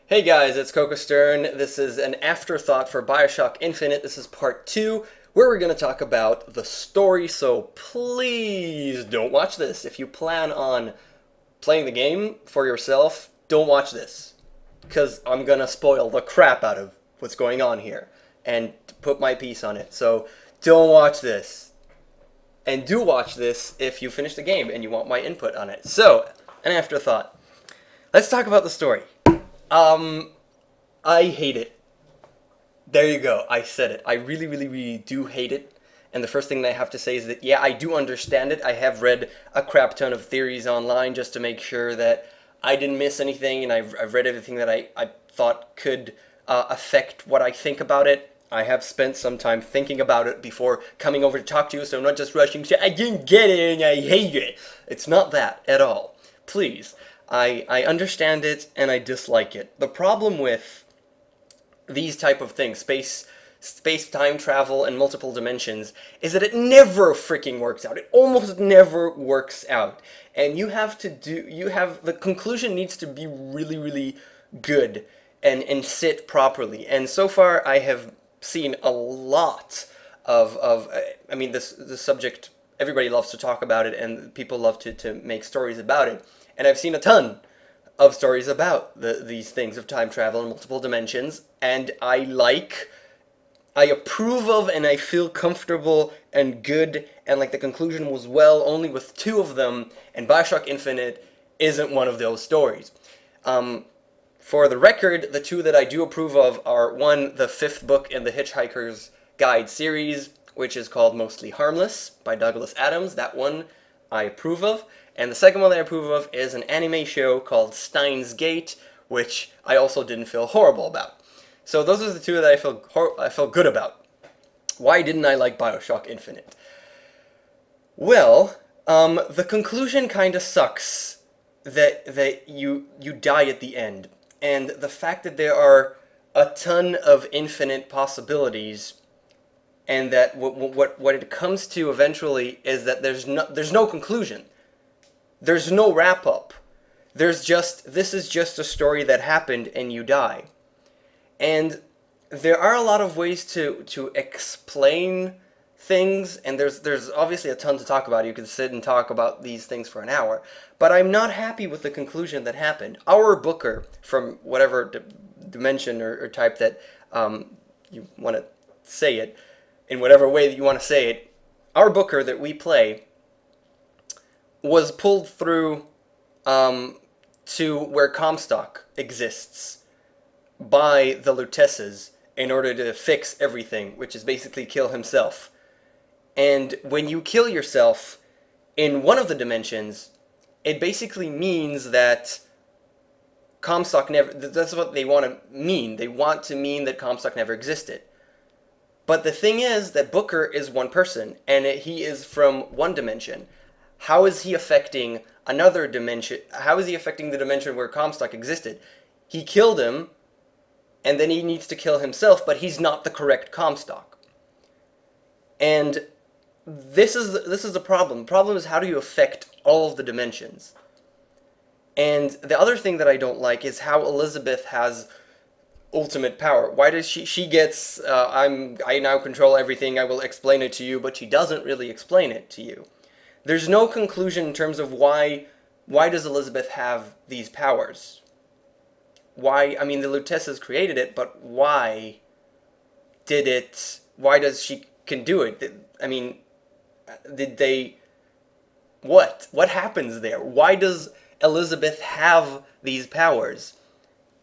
Hey guys, it's KOKOStern. This is an afterthought for BioShock Infinite. This is part 2, where we're going to talk about the story, so please don't watch this. If you plan on playing the game for yourself, don't watch this. Because I'm going to spoil the crap out of what's going on here, and put my piece on it. So don't watch this. And do watch this if you finish the game and you want my input on it. So, an afterthought. Let's talk about the story. I hate it. There you go. I said it. I really do hate it. And the first thing that I have to say is that, yeah, I do understand it. I have read a crap ton of theories online just to make sure that I didn't miss anything, and I've read everything that I thought could affect what I think about it. I have spent some time thinking about it before coming over to talk to you, so I'm not just rushing to, I didn't get it and I hate it. It's not that at all. Please. I understand it and I dislike it. The problem with these type of things, space-time travel and multiple dimensions, is that it never freaking works out. It almost never works out. And the conclusion needs to be really good and sit properly. And so far I have seen a lot I mean, this subject, everybody loves to talk about it and people love to make stories about it. And I've seen a ton of stories about these things of time travel and multiple dimensions, and I approve of, and I feel comfortable and good, and like the conclusion was well only with 2 of them, and BioShock Infinite isn't one of those stories. For the record, the 2 that I do approve of are, 1, the 5th book in the Hitchhiker's Guide series, which is called Mostly Harmless by Douglas Adams. That one I approve of. And the second one that I approve of is an anime show called Steins Gate, which I also didn't feel horrible about. So those are the 2 that I feel good about. Why didn't I like BioShock Infinite? Well, the conclusion kind of sucks that you die at the end. And the fact that there are a ton of infinite possibilities, and that what it comes to eventually is that there's no conclusion. There's no wrap-up. This is just a story that happened and you die. And there are a lot of ways to explain things, and there's obviously a ton to talk about. You could sit and talk about these things for an hour. But I'm not happy with the conclusion that happened. Our Booker, from whatever dimension or type that you want to say it, in whatever way that you want to say it, our Booker that we play was pulled through to where Comstock exists by the Lutesses in order to fix everything, which is basically kill himself. And when you kill yourself in one of the dimensions, it basically means that Comstock never... That's what they want to mean. They want to mean that Comstock never existed. But the thing is that Booker is one person, and he is from one dimension. How is he affecting another dimension? How is he affecting the dimension where Comstock existed? He killed him, and then he needs to kill himself, but he's not the correct Comstock. And this is the problem. The problem is, how do you affect all of the dimensions? And the other thing that I don't like is how Elizabeth has ultimate power. Why does she gets, I now control everything, I will explain it to you, but she doesn't really explain it to you. There's no conclusion in terms of why does Elizabeth have these powers? Why, I mean, the Lutesses created it, but why does she can do it? I mean, did they, what happens there? Why does Elizabeth have these powers?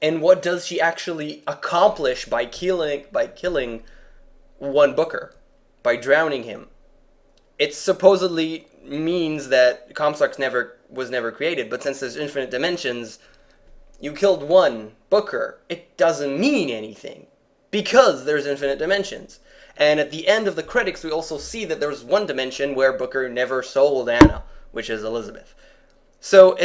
And what does she actually accomplish by killing one Booker, by drowning him? It supposedly means that Comstock was never created, but since there's infinite dimensions, you killed one Booker. It doesn't mean anything, because there's infinite dimensions. And at the end of the credits, we also see that there was one dimension where Booker never sold Anna, which is Elizabeth. So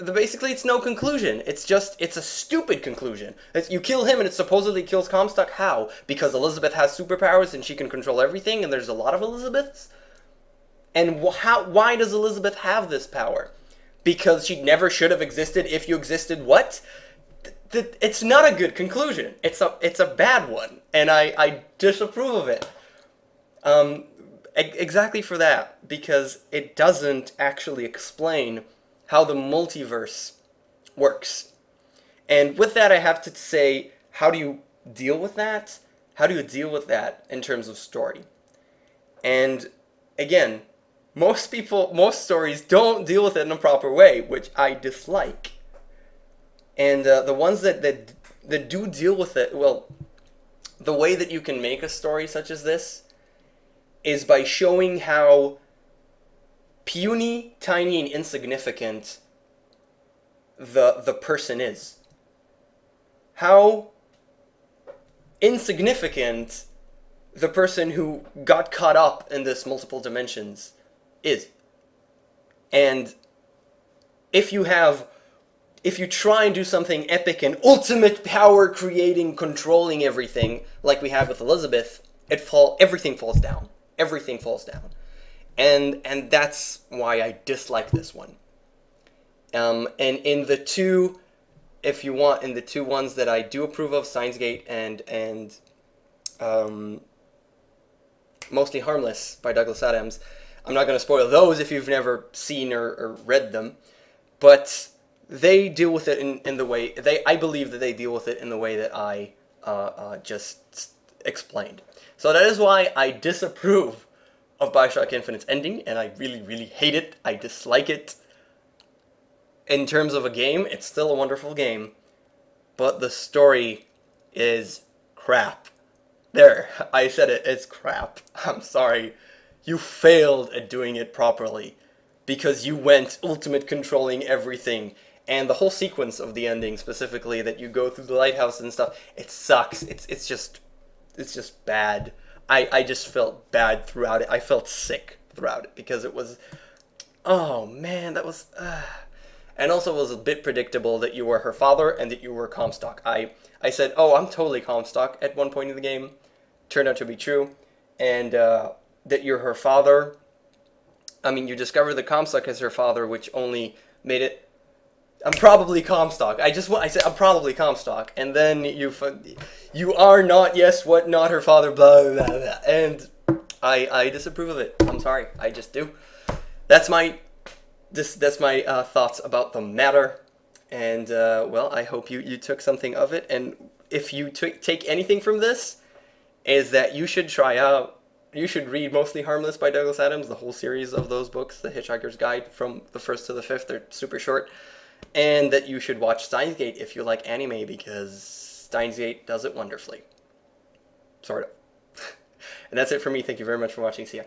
basically it's no conclusion. It's a stupid conclusion. You kill him and it supposedly kills Comstock. How? Because Elizabeth has superpowers and she can control everything, and there's a lot of Elizabeths? And why does Elizabeth have this power? Because she never should have existed if you existed what? it's not a good conclusion. It's a bad one, and I disapprove of it. Exactly for that, because it doesn't actually explain how the multiverse works. And with that, I have to say, how do you deal with that? How do you deal with that in terms of story? And again, most stories don't deal with it in a proper way, which I dislike. And the ones that do deal with it, well, the way that you can make a story such as this is by showing how puny, tiny, and insignificant the person is. How insignificant the person who got caught up in this multiple dimensions is. And if you try and do something epic and ultimate power creating, controlling everything, like we have with Elizabeth, everything falls down. Everything falls down. And that's why I dislike this one. And in the two, if you want, in the two ones that I do approve of, Steins Gate and Mostly Harmless by Douglas Adams, I'm not going to spoil those if you've never seen or read them, but they deal with it in the way, I believe that they deal with it in the way that I just explained. So that is why I disapprove of BioShock Infinite's ending, and I really, really hate it. I dislike it. In terms of a game, it's still a wonderful game, but the story is crap. There, I said it, it's crap. I'm sorry. You failed at doing it properly, because you went ultimate controlling everything, and the whole sequence of the ending, specifically, that you go through the lighthouse and stuff, it sucks. It's just bad. I just felt bad throughout it. I felt sick throughout it, because it was, oh man, that was, and also it was a bit predictable that you were her father and that you were Comstock. I said, oh, I'm totally Comstock at one point in the game. Turned out to be true. And that you're her father. I mean, you discover that Comstock is her father, which only made it, I'm probably Comstock. I said, I'm probably Comstock. And then you are not, yes, what, not her father, blah, blah, blah. And I disapprove of it. I'm sorry. I just do. That's my thoughts about the matter. And, well, I hope you took something of it. And if you take anything from this, is that you should you should read Mostly Harmless by Douglas Adams, the whole series of those books, The Hitchhiker's Guide, from the first to the fifth. They're super short. And that you should watch Steins Gate if you like anime, because Steins Gate does it wonderfully. Sort of. And that's it for me. Thank you very much for watching. See ya.